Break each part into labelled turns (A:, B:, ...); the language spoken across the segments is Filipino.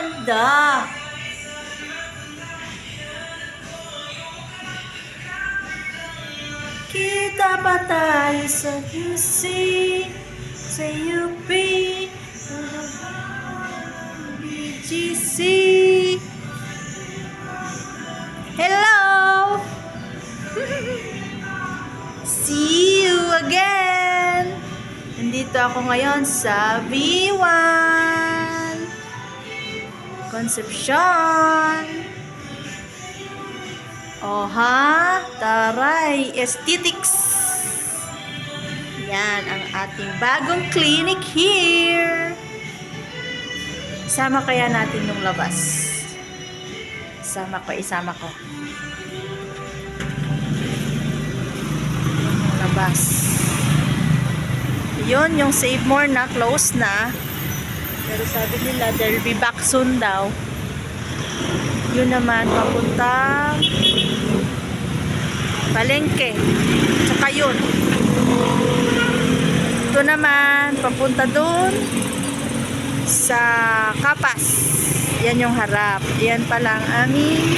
A: ganda. Kita pa tayo sa QC, sa UP, BGC. Hello! See you again! Nandito ako ngayon sa B1 Concepcion. Oh ha, taray, aesthetics. Yan ang ating bagong clinic here. Isama kaya natin yung labas. Isama ko. Yung labas. Yun, yung Save More na, close na. Pero sabi nila, they'll be back soon daw. Yun naman, papuntang Palengke. Tsaka yun. Ito naman, papunta dun sa Kapas. Yan yung harap. Yan pala ang aming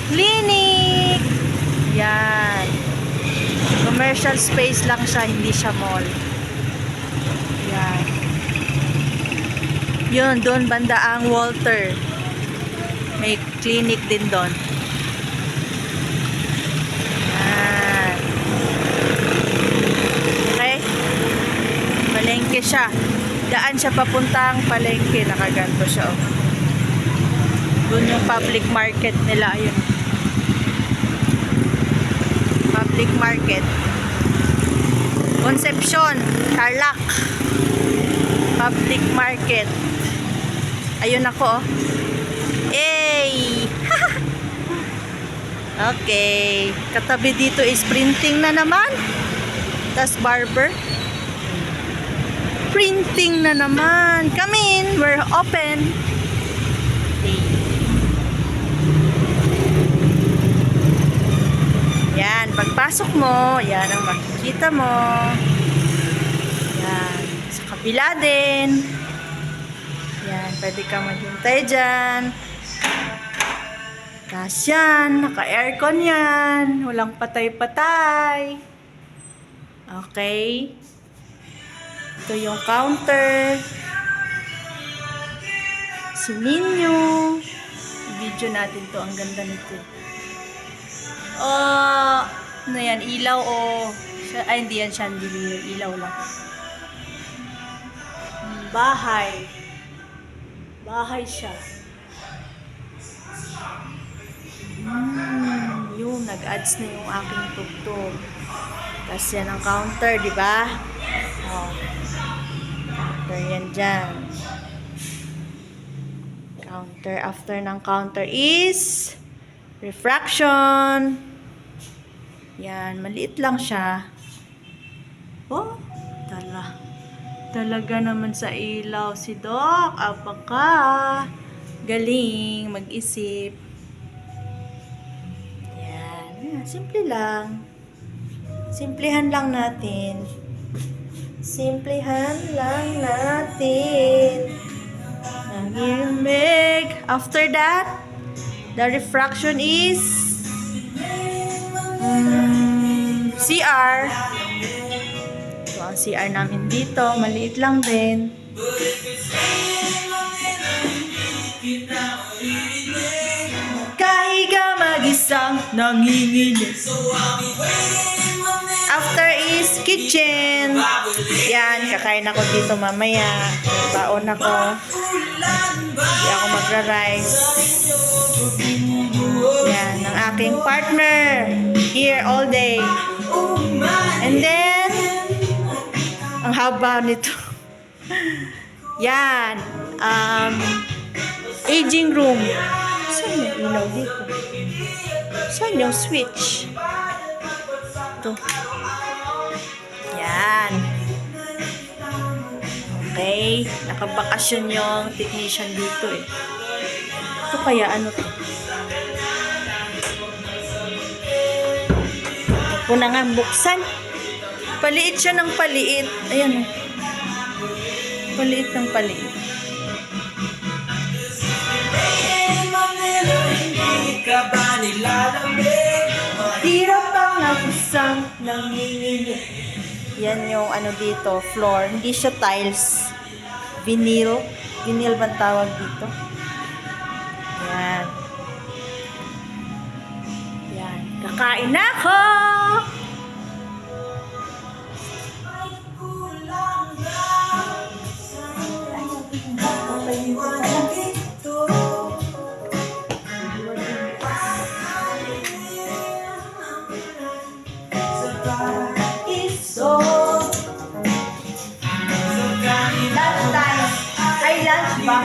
A: clinic. Yan. Commercial space lang siya, hindi siya mall. Yan. Yun, doon banda ang Walter. May clinic din doon. Yan. Okay. Palengke siya. Daan siya papuntang Palengke. Nakaganto siya. Oh. Doon yung public market nila. Ayun. Public market. Concepcion. Tarlac. Public market. Ayun ako. Hey! Okay. Katabi dito is printing na naman. Tas barber. Printing na naman. Come in. We're open. Okay. Yan. Pagpasok mo, yan ang makikita mo. Yan. Sa kabila din. Yan. Pwede ka maghintay dyan. Tapos yan. Naka-aircon yan. Walang patay-patay. Okay. Ito yung counter. Si Ninyo. Video natin to. Ang ganda nito. Ano yan? Ilaw o... Ay, hindi yan chandelier. Ilaw lang. Bahay. Bahay siya. Yung nag-adds na yung aking tugtog. Tapos yan ang counter, di ba? Oh. Counter yan dyan. Counter. After ng counter is refraction. Yan. Maliit lang siya. Oh. Talaga naman sa ilaw si Doc. Apaka. Galing. Mag-isip. Yan. Simple lang. Simplihan lang natin. Simplihan lang natin. Ang himig. After that, the refraction is CR. Ito ang CR namin dito. Maliit lang din. Kahiga mag-isang nanginginig. After is kitchen. Yan, kakain ako dito mamaya. Baon ako. Hindi ako magra-rice. Yan, ang aking partner. Here all day. And then, ang haba nito. Yan. Aging room. Saan yung ilaw dito? Saan yung switch? Ito. Yan. Okay. Nakabakasyon yung technician dito eh. Ito kaya ano to? Ito na nga buksan. Paliit siya ng paliit. Ayan o. Paliit ng paliit. isang nanginginig. Yan yung ano dito, floor. Hindi siya tiles. Vinyl. Vinyl ba tawag dito? Yan. Yan. Kakain na ako! Lunch ba?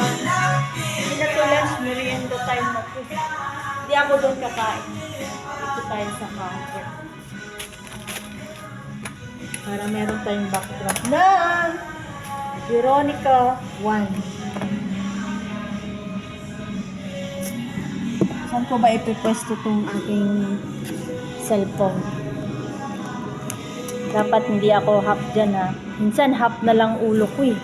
A: Hindi na to lunch, merienda time na po. Hindi ako doon kakain. Dito tayo sa counter. Para meron tayong backdrop na Veronica 1. Saan ko ba ipipwesto itong aking cellphone? Dapat hindi ako half dyan ha. Minsan half na lang ulo ko eh.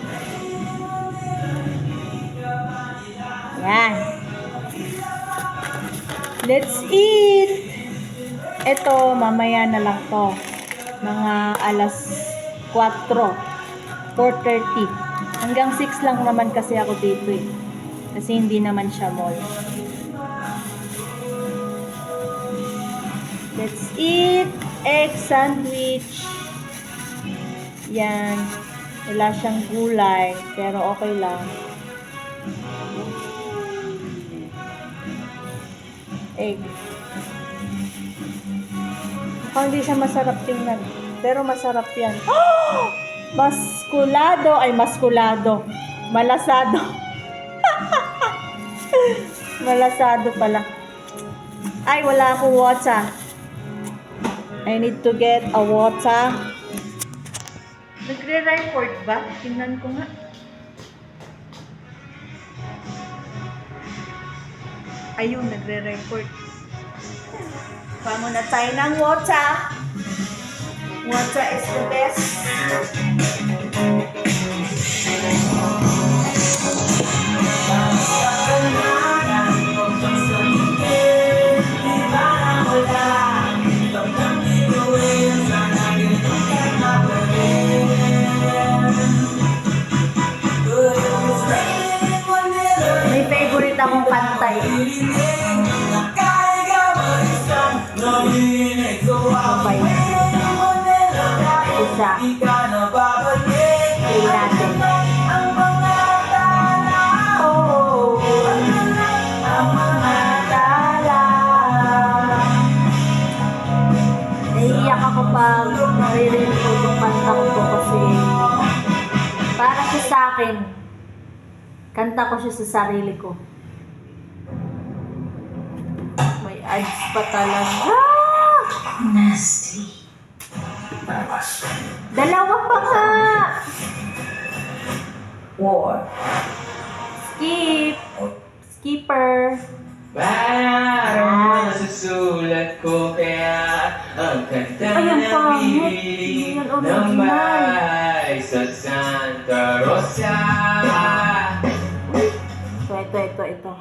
A: Yan. Let's eat! Ito, mamaya na lang to. Mga alas 4. 4:30. Hanggang 6 lang naman kasi ako dito eh. Kasi hindi naman siya mall. Let's eat! Egg sandwich. Yan. Wala siyang gulay. Pero okay lang. Egg. Mukhang hindi siya masarap tingnan. Pero masarap yan. Oh! Maskulado. Ay, maskulado. Malasado. Malasado pala. Ay, wala akong water. I need to get a water. Nagre-report ba? Tingnan ko nga. Ayun, nagre-report. Kuha muna tayo ng water. Water is the best. May favorite akong kanta eh. Okay. Isa. Play natin. Oh, ang mga tala. Naiiyak ako pag naririnig ko yung kanta ko kasi para siya sa akin. Kanta ko siya sa sarili ko. May ads pa talaga.
B: Nasty.
A: Dalawa pa nga.
B: War.
A: Skip. Skipper.
B: Parang masusulat ko kaya ang kanta
A: Ayun
B: na
A: pa,
B: bibili
A: yan
B: ng
A: original.
B: bahay sa Santa Rosa.
A: Ito.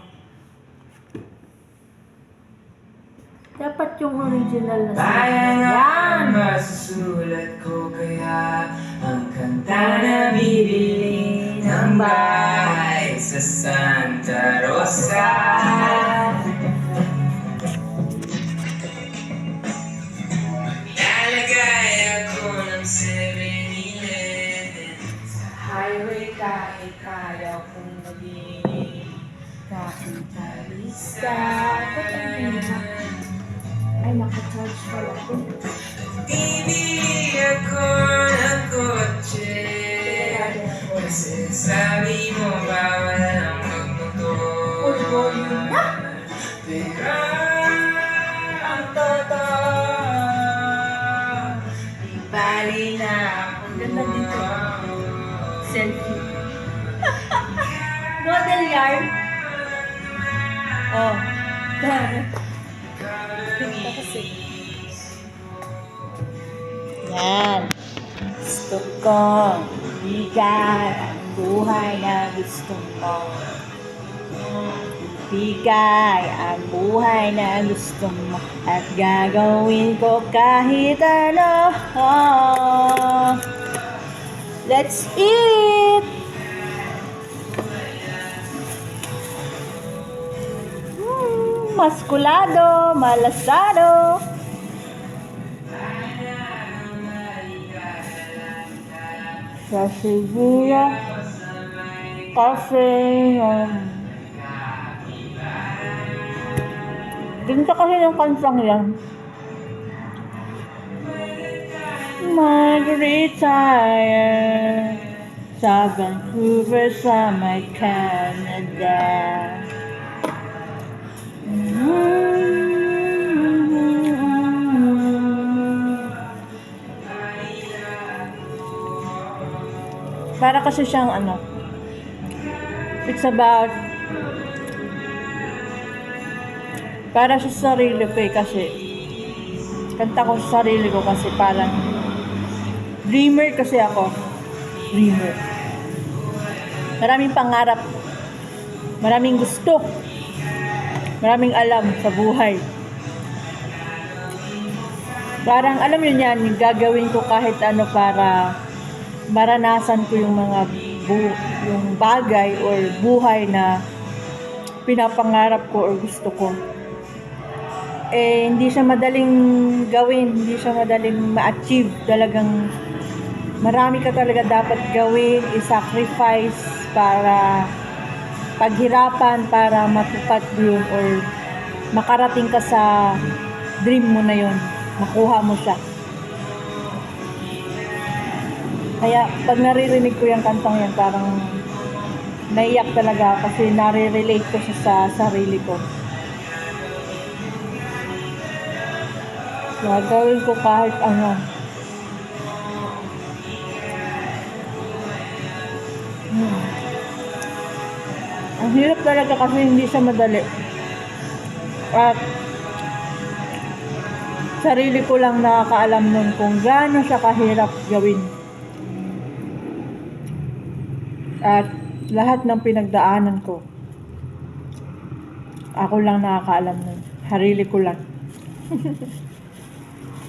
A: Dapat yung original na
B: Parang
A: yan.
B: masusulat ko kaya ang kanta na bibili ng bahay sa Santa Rosa. Lalagay ako ng 7-Eleven sa highway kahit kaya kong maging kapitalista.
A: Ay, naka-charge pala ito.
B: Bibili ako ng kotse kasi sabi mo bawal ang magmotor. Pero ang totoo, di bali na
A: Ang ganda dito. Selfie. Model yard. Oh. Ganda kasi. Yan. Gusto ko. Bigat ang buhay na gusto mo. Bigay ang buhay na gusto mo at gagawin ko kahit ano. Let's eat! Maskulado, malasado. Sasiguya, cafe, Ganda kasi yung kantang yan. Mag-retire sa Vancouver sa may Canada. Para kasi siyang ano, it's about para sa sarili ko kasi kanta ko sa sarili ko kasi parang dreamer kasi ako. Dreamer. Maraming pangarap. Maraming gusto. Maraming alam sa buhay. Parang alam yun yan, gagawin ko kahit ano para maranasan ko yung mga yung bagay or buhay na pinapangarap ko or gusto ko. Hindi siya madaling gawin, hindi siya madaling ma-achieve. Talagang marami ka talaga dapat gawin, i-sacrifice para paghirapan para matupad yun or makarating ka sa dream mo na yun, makuha mo siya. Kaya pag naririnig ko yung kantang yan, parang naiyak talaga kasi nare-relate ko siya sa sarili ko. Gagawin ko kahit ano. Ang hirap talaga kasi hindi siya madali. At sarili ko lang nakakaalam nun kung gaano siya kahirap gawin. At lahat ng pinagdaanan ko, ako lang nakakaalam nun. Sarili ko lang.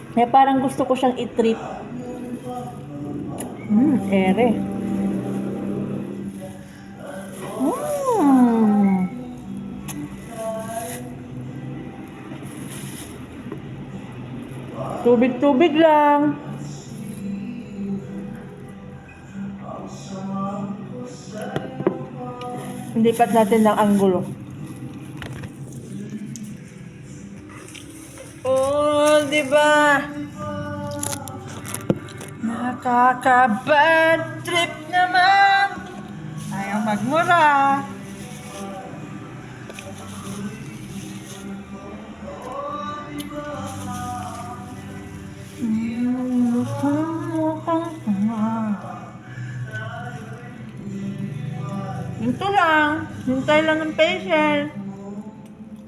A: Kaya parang gusto ko siyang i-treat. Ere. Tubig-tubig lang. Lipat natin ng anggulo. Oh, diba? Nakaka-bad trip naman. Ayaw magmura. Ito lang. Hintay lang ng patient.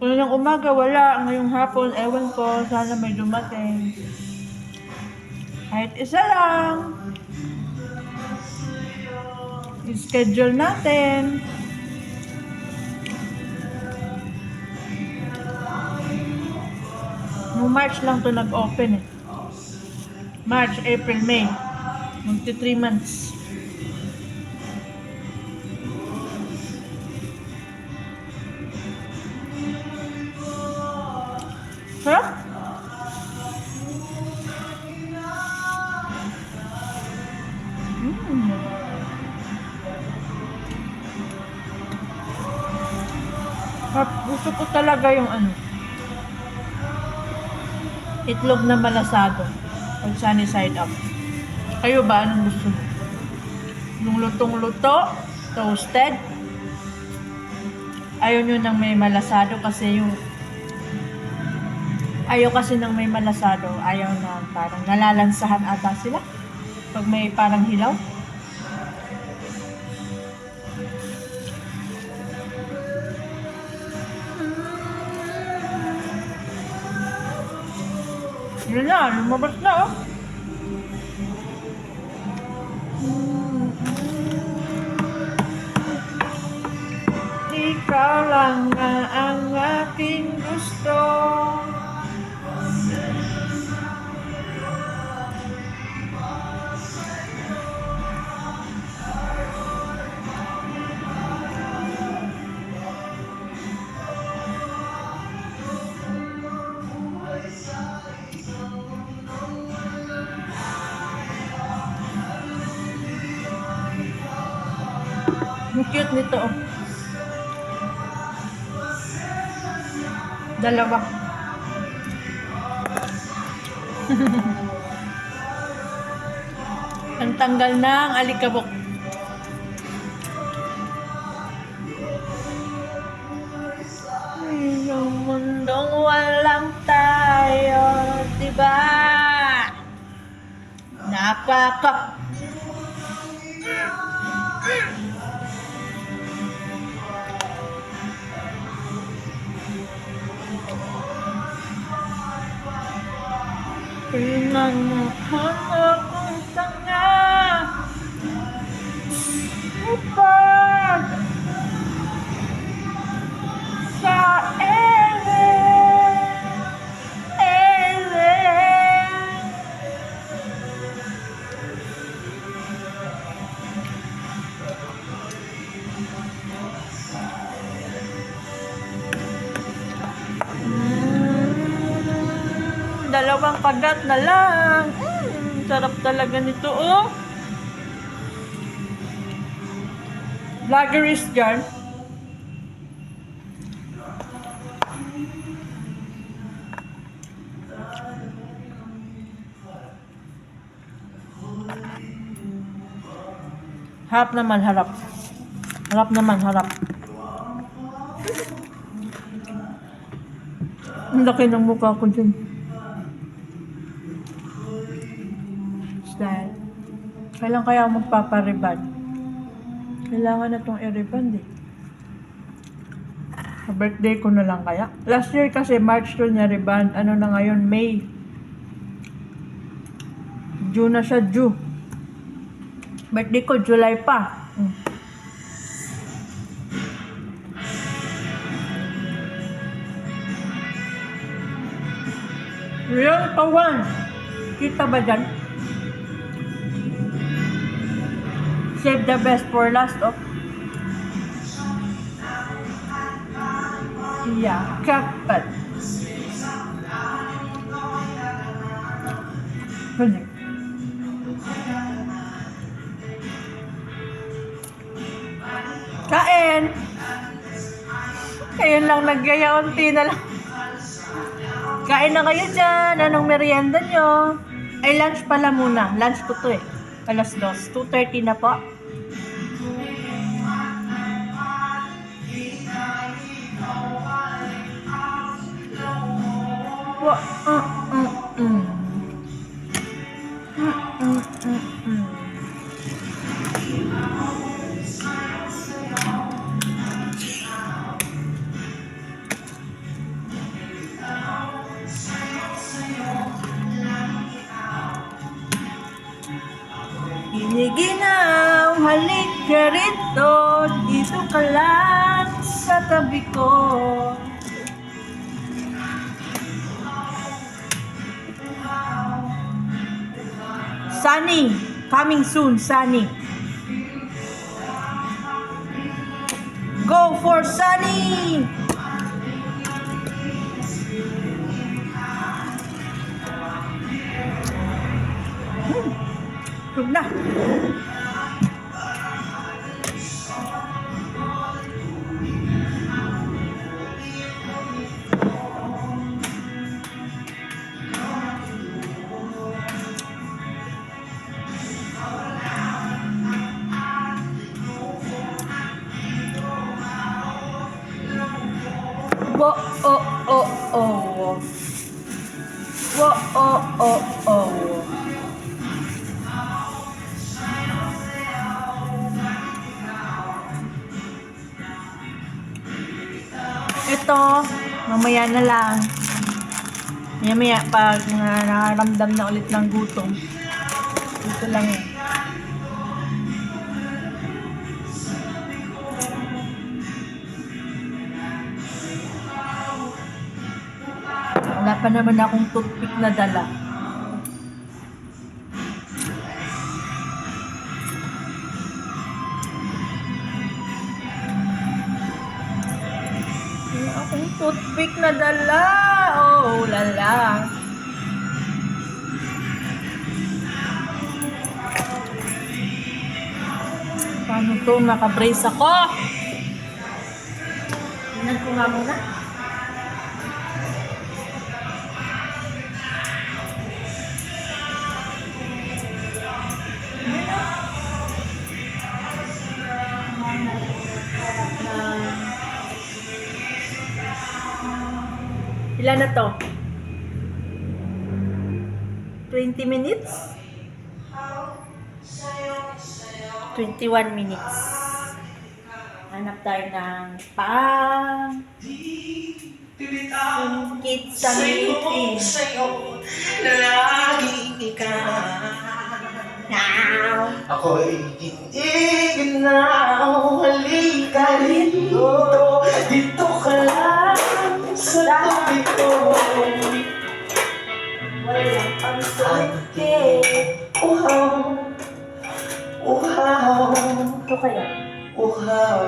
A: Kung ng umaga, wala. Ngayong hapon, ewan ko. Sana may dumating. Kahit isa lang. I-schedule natin. Noong March lang to nag-open eh. March, April, May. Magti 3 months. Sarap? Gusto ko talaga yung ano, itlog na malasado o sunny side up. Kayo ba? Anong gusto mo? Yung lutong-luto, toasted. Ayaw nyo ng may malasado kasi yung ayaw kasi ng may malasado. Ayaw na parang nalalansahan ata sila pag may parang hilaw. Yun na, lumabas na oh. Siya lang nga ang aking gusto. Ang cute nito. Oh. Dalawa. Ang tanggal ng alikabok. Yung mundong walang tayo, diba? Napaka... Pinanahan akong tanga upad sa ere. Dalawang kagat na lang. Sarap talaga nito, oh. Vloggerist dyan. Harap naman, harap. Harap naman, harap. Ang laki ng mukha ko dyan. Dahil, kailan kaya magpapariband? Kailangan na itong i-reband eh. Sa birthday ko na lang kaya. Last year kasi March to niya reband. Ano na ngayon? May. June na siya, June. Birthday ko, July pa. Real kawan. Kita ba dyan? Save the best for last, oh. Yeah, kapat. Pwede. Kain! Ayun lang, nagyayaunti na lang. Kain na kayo dyan. Anong merienda nyo? Ay, lunch pala muna. Lunch ko to eh. Alas 2. 2:30 na po. Giniginaw, halik ka rito, dito ka lang sa tabi ko. Sunny, coming soon, Sunny. Go for Sunny! Tug na. Wo oh oh oh. Wo oh oh oh. Ito, mamaya na lang. Maya pag nakaramdam na ulit ng gutom. Ito lang eh. pa naman akong toothpick na dala. Wala akong toothpick na dala. Oh, lala. Paano to? Naka-brace ako. Tingnan ko nga muna. Ilan na to? 20 minutes? 21 minutes. Hanap tayo ng pang sungkit sa ngipin.
B: Lagi ikaw.
A: Now,
B: Ako'y hindi ginaw. Halika dito. Dito ka lang sa tabi ko.
A: walang pangsungkit.
B: Uhaw. Uhaw.
A: Ito kaya?
B: Uhaw.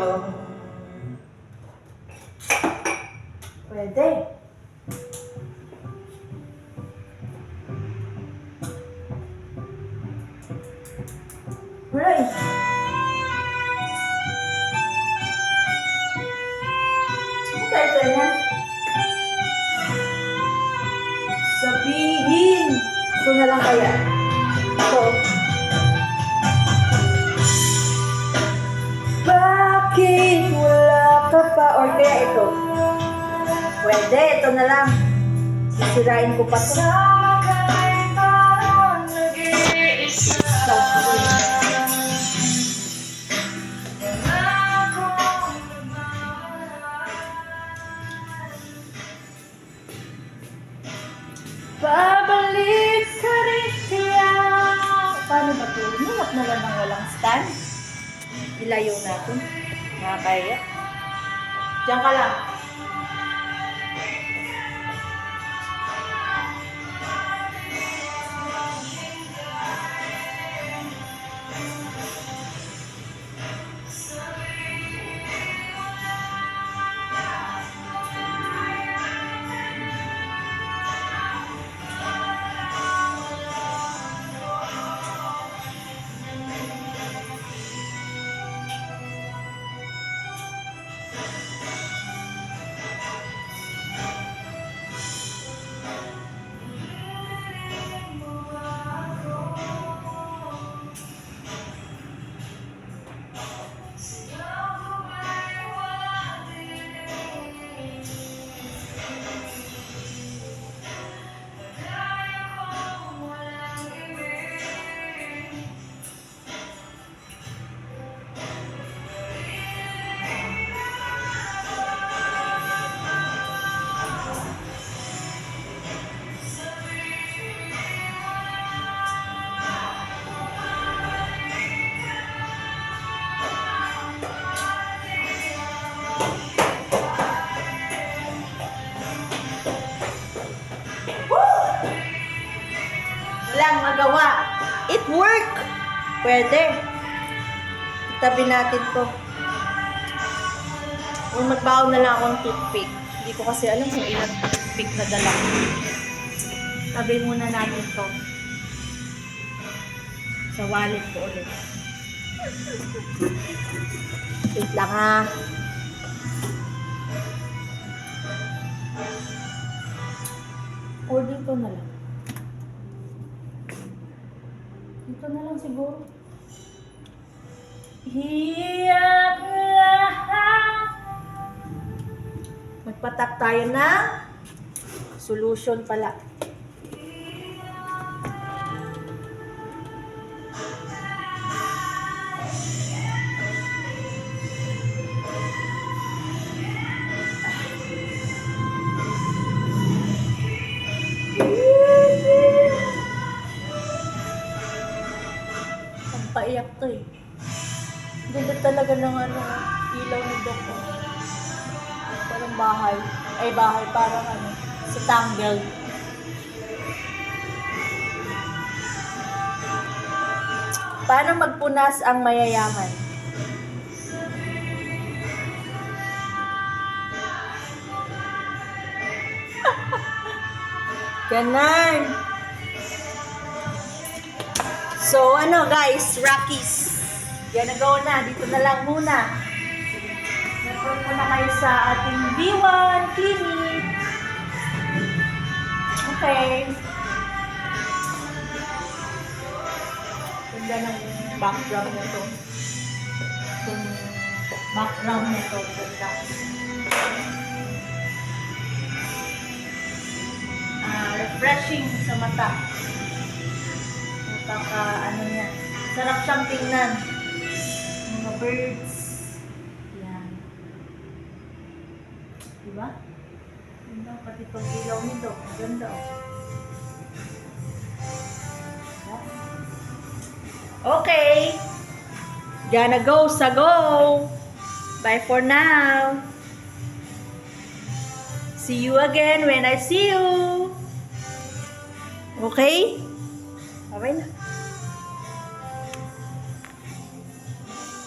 A: Pwede. Right. Ano tayo niya? Sabihin. Ito na lang kaya. Ito. Bakit wala ka pa? Or kaya ito. Pwede, ito na lang. Sisirain ko pa ito. Babalik ka rin kaya. Paano ba ito? Nunok na lang ng walang stand. Ilayo natin. Nakakaya. Diyan ka lang. Walang magawa. It work. Pwede. Itabi natin to. O magbaon na lang akong toothpick. Hindi ko kasi alam kung ilang toothpick na dala ko. Tabi muna natin to. Sa wallet ko ulit. Wait lang ha. Or dito na lang. Dito na lang siguro. Hiyak lahat. Magpatak tayo ng solution pala. Paiyak to eh. Ganda talaga ng ilaw ni Doc. Parang bahay. Ay bahay, parang sa tangle. Paano magpunas ang mayayaman? Ganon. So, ano guys, Rockies. Yan na go na. Dito na lang muna. Report muna kayo sa ating B1 clinic. Okay. Ganda ng background na to. Itong background na to. Ganda. Refreshing sa mata. Napaka ano niya. Sarap siyang tingnan. Mga birds. Yan. Diba? Ganda, pati pag ilaw nito. Ganda oh. Okay. Gonna go sa go. Bye for now. See you again when I see you. Okay? Bye na.